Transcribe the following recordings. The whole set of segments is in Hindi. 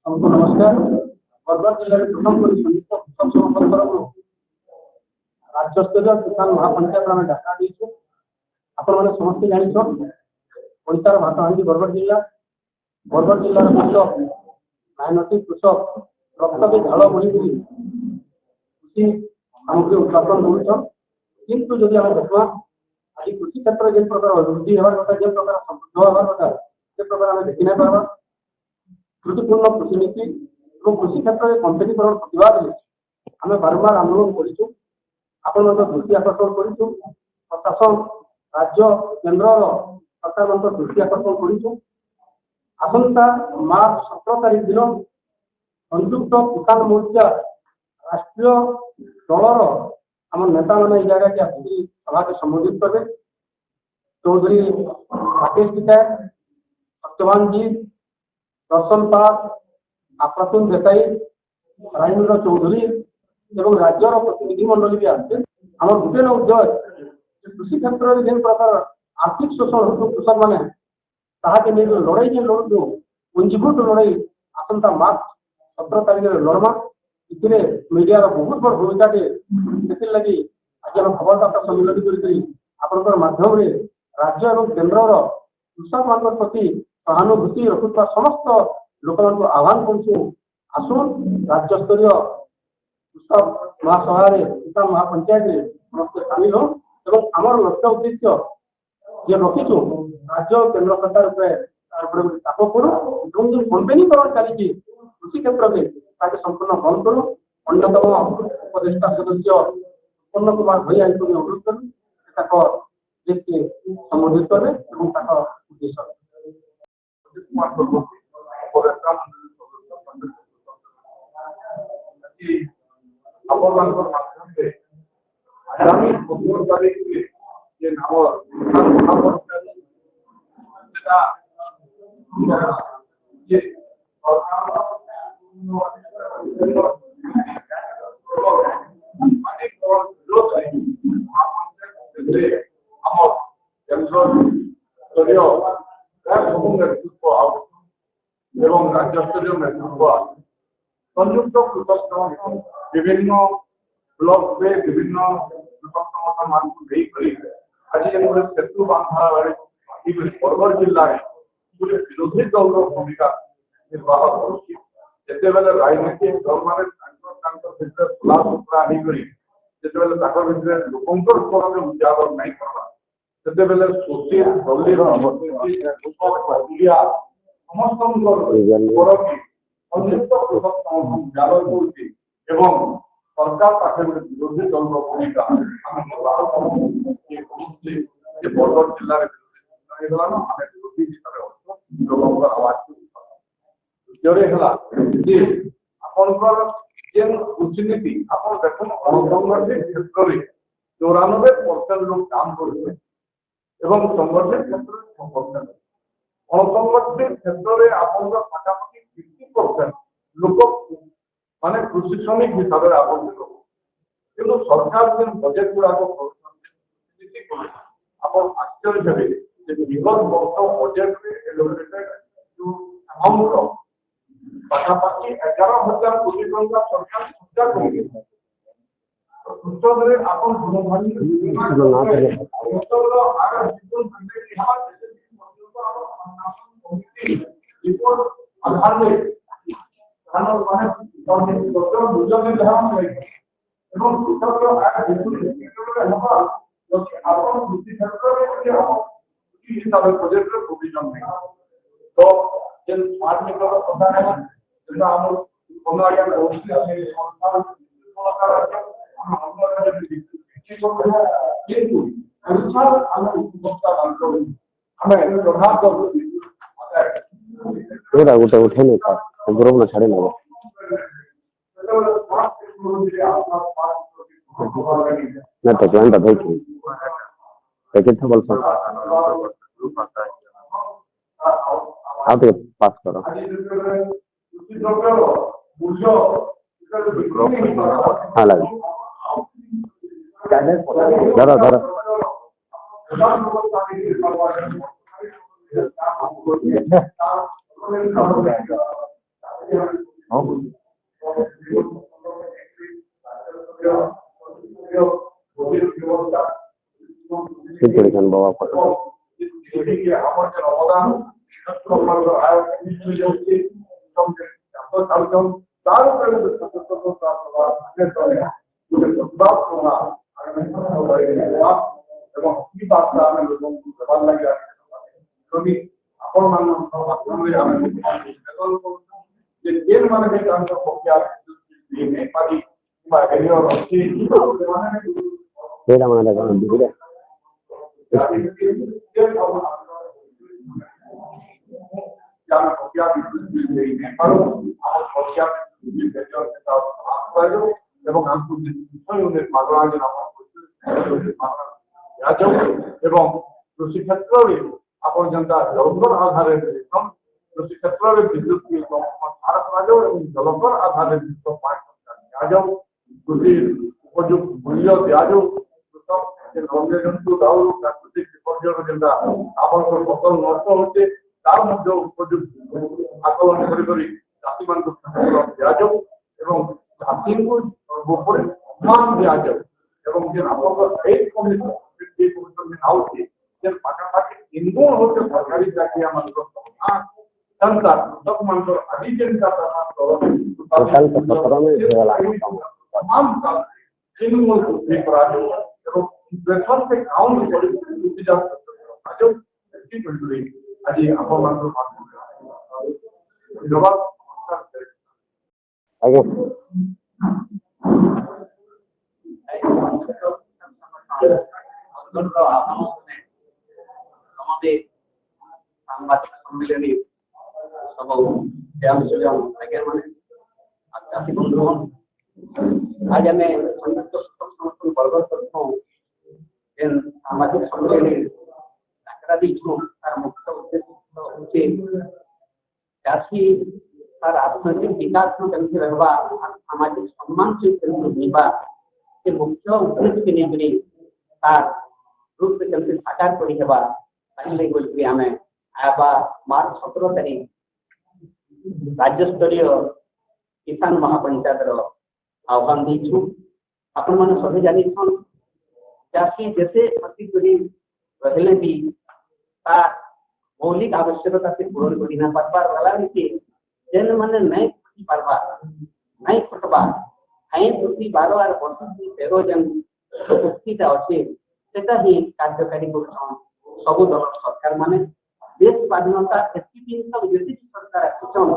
सबको नमस्कार। बरगढ़ जिले में प्रथम कर संयुक्त कृषक संघ तरफ राज्य स्तरीय किसान महापंचायत आम डाका देचु। आपने समस्त जान ओडार भाषाणी बरगढ़ जिलार मुख्य माइनॉरिटी कृषक रक्त भी झाड़ बोली कृषि सामग्री उत्पादन कर किंतु जदि आम देखा आज कृषि क्षेत्र जो प्रकार वृद्धि होवार कथा जो प्रकार समृद्ध होवार कथा से प्रकार आम देखी ना पार्बा। त्रुटिपूर्ण कृषि नीति और कृषि क्षेत्र में कंपनीकरण प्रतिवाद आम बारंबार आंदोलन करूँ। आपण दृष्टि आकर्षण करूँ। प्रशासन राज्य केन्द्र सरकार दृष्टि आकर्षण करूँ। आसंता मार्च 17 तारीख दिन संयुक्त किसान मोर्चा राष्ट्रीय दलर आम नेता मैंने जगह के आसिक सभा के संबोधित करें। चौधरी राकेश टिकायत, सत्यवान जी, दर्शन पाल, आप्रतुल देसाई, राजेन्द्र चौधरी और राज्यर प्रतिनिधि मंडल भी आते आम गोटे उद्देश्य कृषि क्षेत्र में जिन प्रकार आर्थिक शोषण हो कृषक मैंने लड़ाई जो लड़ू पुंजीभूत लड़ाई आसंता मार्च 17 तारीख में लड़मा। इतने मीडिया बहुत बड़ भूमिका से लगी आज आम खबरदाता सम्मिलित कर माध्यम राज्य और केन्द्र कृषक मान प्रति सहानुभूति रखुवा समस्त लोक आह्वान करूँ। आसुन राज्य स्तरीय कृषक महासभा किसान महापंचायत समस्त सामिल हो और आमर लक्ष्य उद्देश्य ये रखीचु राज्य और केन्द्र सरकार चाप करूँ जो कंपनीकरण चली कृषि क्षेत्र में संपूर्ण बंद करूँ। अन्यतम उपदेष्टा सदस्य उत्पन्न कुमार भैया अनुरोध करूँ संबोधित करें उद्देश्य आगामी 15 तारीख ये राज्य स्तरीय नेतृत्व संयुक्त कृषक विभिन्न ब्लॉक में विभिन्न कृषक संगठन मान आज गोटे सेतु बांधा बरगढ़ जिले में गोटे विरोधी दल भूमिका निर्वाह कर राजनीतिक दल मैंने खुला सुतरा होते लोकंर स्वर में उजागर नहीं करवा से शोषित समस्त संयुक्त कृषक उजागर कर सरकार पाखे विरोधी दल भूमिका बरगढ़ जिले में विरोधी हिसाब से आवाज कृषि नीति आप देख असंगठित क्षेत्र में 94% लोग काम करते संगठित क्षेत्र में 6%। असंगठित क्षेत्र में आप पाखापाखि 50% लोक माने कृषि श्रमिक हिसाब से आबंधित कि सरकार जो बजेट गुड़ाक आप आश्चर्य हे विगत वर्ष बजेट जो अमाउंट पाखापाखि 11,000 कोटी टंका सरकार खर्चा करेंगे कृषक आप आधार में गोटे उठे नहीं था ग्रुप में छाड़े ना ना तो ज्वाइन था भाई पैकेट था बोल आप पास करो हाँ लगे धरो धरो Sipurikan bawa foto. Beda mana ada kawan juga. এবং কৃষি ক্ষেত্রে আপন জনতা জলকর আধারে কৃষি ক্ষেত্রে বিদ্যুৎ ভারত রাজ্য এবং জলকর আধারে বিদ্যুৎ দিয়াযাও কৃষির উপযুক্ত মূল্য দিয়াযাও কৃষক বন্যজন্তু দাউ প্রাকৃতিক বিপর্যয় যেটা আপনার ফসল নষ্ট হচ্ছে তার মধ্যে উপযুক্ত আকলন করে চাষী মানুষ দিয়াযাও এবং চাষীଙ୍କୁ উপরে সম্মান দিয়াযাও এবং যে আপনার এই কমিশন আউটে যে পাশাপাশি ইনগুণ হচ্ছে সরকারি চাকরি আমাদের जनता सब मंत्र अभी जनता तमाम इन्फ्लेशन से काउंट करे आज आप धन्यवाद आगे সাংবাদিক সম্মেলনে आदिवासी बंधुगण आज आम संयुक्त समर्थन बरगढ़ तरफ सामाजिक सम्मेलन डाकरा देचु तार मुख्य उद्देश्य हूँ चाषी तार अर्थनैतिक विकास केमती रहा सामाजिक सम्मान से मुख्य उद्देश्य के नहीं तार रूप से केमती साकार करवा बोलिक आम आबा मार्च 17 तारीख राज्य स्तरीय किसान महापंचायत आह्वान देचु आपण मैंने सभी जानी चाषी जैसे क्षति करी रहिले भी मौलिक आवश्यकता से पूरण करी ना पारबार वाला जेन माने नहीं खटी पारबा नहीं खटबा आई प्रति 12 और वर्ष की 13 जन चुक्तिटा अच्छे सेटा ही कार्यकारी करछन सब दल सरकार माने देश स्वाधीनता एति दिन तक यदि सरकार आछन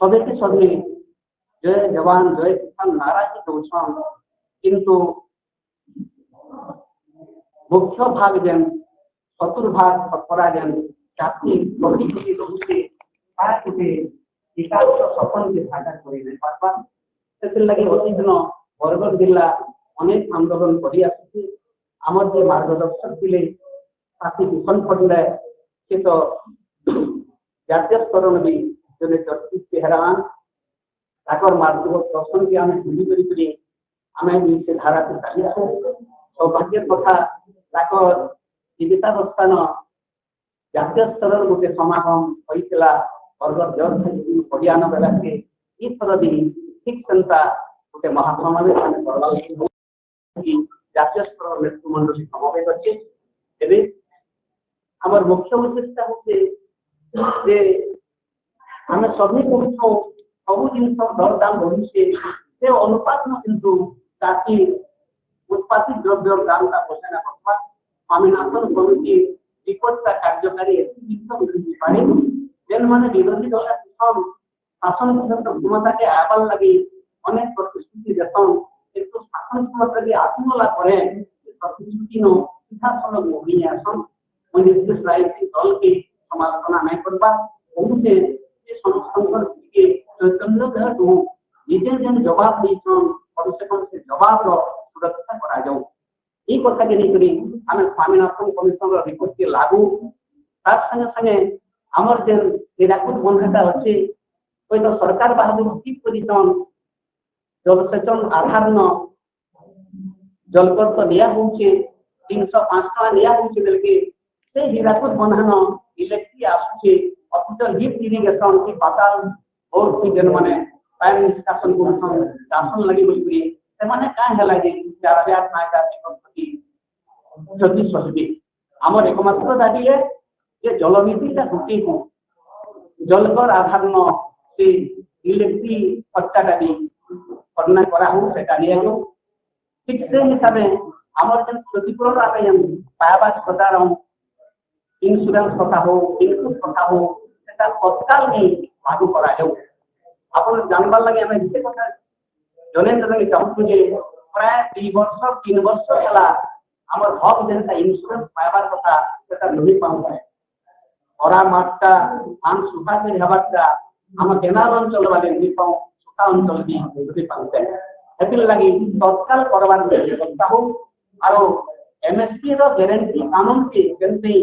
सबे के सबे जय जवान जय किसान नारा की दोछन किंतु मुख्य भाग जन चतुर्भाग सत्परा जन जाति प्रति रहुते ताके विकास सपन के साकार करि नै पारबा सेते लागि अति दिन बरगढ़ जिला अनेक आंदोलन करि आछि हमर जे मार्गदर्शक दिले साथी भूषण पटनायक के तो जातीय स्तर में भी जने जगदीश बेहरान ताकर मार्गदर्शक दर्शन की आम भूली करी आम से धारा से चली सौभाग्य कथा ताकर जीवितावस्थान जातीय स्तर गोटे समागम होता बरगढ़ जज पड़ियान बेला के थर भी ठीक सेन्ता गोटे महासमावेश जातीय स्तर नेतृमंडली समवेत अच्छे हमार मुख्य उद्देश्य होते जे आम सभी कहूँ सब जिन दर दाम बढ़ी से अनुपात में किंतु चाषी उत्पादित द्रव्य दाम का पोषण करवा स्वामीनाथन कमिटी रिपोर्ट का कार्यकारी पारे जेन माने विरोधी दल शासन क्षमता के आबार लगी अनेक प्रतिश्रुति देसन किंतु शासन क्षमता के आत्मला प्रतिश्रुति नो सीधा सलग मोही आसन निर्देश राजनीतिक दल की समालोचना नहीं करवा बहुते के चैतन्य निजे जेन जवाब देछन कम से जवाब सुरक्षा करा जाऊ ई कथा के नहीं करी आमे स्वामीनाथन कमिशन रिपोर्ट के लागू तार संगे संगे हमर जेन हिराकुद बंधाटा अछि कोई तो सरकार बाहर ठीक करितन जलसेचन आधार न जलकर तो लिया होचे 305 टका लिया होचे देलके से हिराकुद बंधान इलेक्ट्री आसुचे अफिशियल लिफ्ट इरिगेशन की पाताल बहुत सी जन माने टाइम डिस्कशन करूछन शासन लगी बोली से माने का हला जे 4000 जति ससबी हमर एकमात्र दाबी है जे जलनीति घुटी को जलकर आधार न से इलेक्ट्रिक खर्चा दाबी करना करा हो सेटा लियानो ठीक से हिसाब में हमर जन क्षतिपूरण आके हम पायाबाज प्रकार इंश्योरेंस कथा हो इनपुट कथा हो सेटा तत्काल में लागू करा जाऊ आपण जानबार लगे हमें विशेष कथा जनेन्द्र ने चाहू जे प्राय 2 वर्ष 3 वर्ष हला हमर हक जनता इंश्योरेंस पायाबार कथा सेटा नहीं पाऊ है ओरा मात्रा हम सुखा से हवाटा हम केनाल अंचल वाले नहीं पाऊ सुखा अंचल की नहीं पाते एतिल लगी तत्काल करवार व्यवस्था हो आरो एमएसपी रो गारंटी कानून के जनते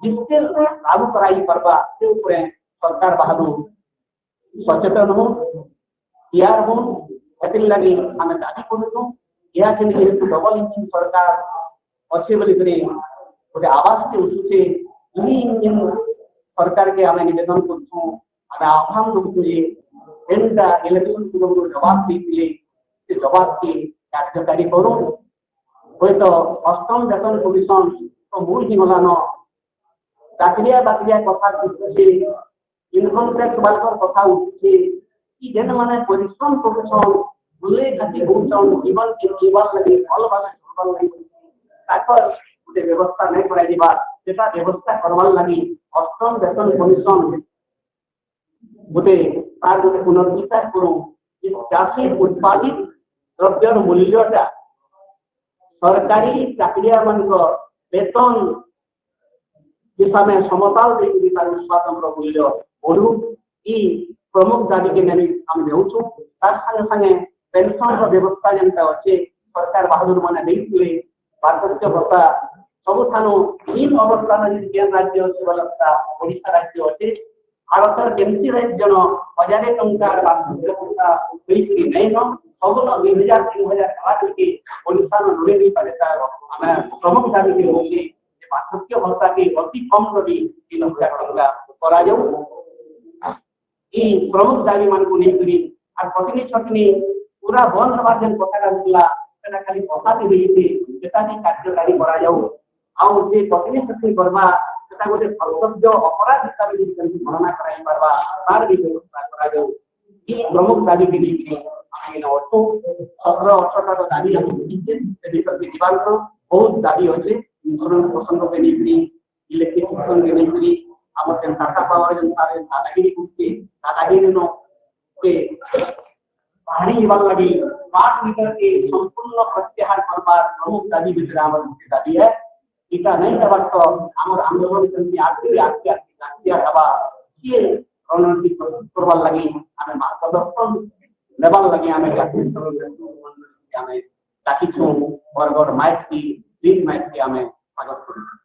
जिससे लागू कराई परबा से ऊपर सरकार बहादुर सचेतन हो यार हो एतिल लगी हमें दाबी करू या के डबल इंजिन सरकार अच्छे बोली करे गोटे आवास के उठुचे इंजिन सरकार के हमें निवेदन करूँ हमें आह्वान दूँ जे एंटा इलेक्शन पूर्व जवाब देते जवाब की कार्यकारी करूँ हूँ तो अष्टम वेतन कमिशन तो मूल ही गलान चाकरिया बाकरिया कथा उठुचे इनकम टैक्स बालकर कथा उठुचे कि जेन माने परिश्रम करूछन बुले खाती होउछन जीवन के जीवन लगे फल वाला जीवन लगे ताकर गोटे व्यवस्था नहीं कराई दिबा सेटा व्यवस्था करवार लगी अष्टम वेतन कमिशन गोटे तार गोटे पुनर्विचार करूँ चाषी उत्पादित द्रव्यर मूल्यटा सरकारी चाकरिया मान वेतन हिसाब में समताल उत्पादन मूल्य बढ़ू ई प्रमुख दाबी के नेमी हम देउछु तार संगे संगे पेंशन व्यवस्था जनता अच्छे सरकार बहादुर माने देइले वार्षिक भत्ता सब थानो इन अवस्था में केन राज्य अच्छे वाला ओडिशा राज्य अच्छे भारत केमती राज्य 1000 टंका वार्षिक भत्ता बिल्कुल नहीं न सब 2000 3000 आठ के ओडिशा में रुले नहीं पारे हमें प्रमुख दाबी के होली वार्षिक भत्ता के अति कम रवि 3000 टंका करा जाऊ ई प्रमुख दाबी मान को नहीं करी और पत्नी छटनी पूरा बंद हवा जन कथा होला सेटा खाली कथा दे देते सेटा भी कार्यकारी करा जाऊ आउ जे पत्नी छटनी करबा सेटा गोटे कर्तव्य अपराध हिसाब से गणना कराई परबा तार भी व्यवस्था करा जाऊ ई प्रमुख दाबी के लिए हमें ऑटो 17-18 का दाबी हम नीचे से लेकर के दीवार को बहुत दाबी होचे इंश्योरेंस प्रसंग पे नहीं इलेक्ट्रिक प्रसंग के नहीं हम टाटा पावर जन सारे दादागिरी कुत्ते दादागिरी नो के भारी जीवन लगी 5 मीटर के संपूर्ण प्रत्याहार करबार प्रमुख दाबी विश्राम दाबी है इटा नहीं दबार तो हमर आंदोलन करनी आके हवा ये रणनीति करबार लगी हमें मार्गदर्शन लेबार लगी हमें हमें ताकि छो बरगढ़ माइक की बीच माइक की हमें स्वागत करूं।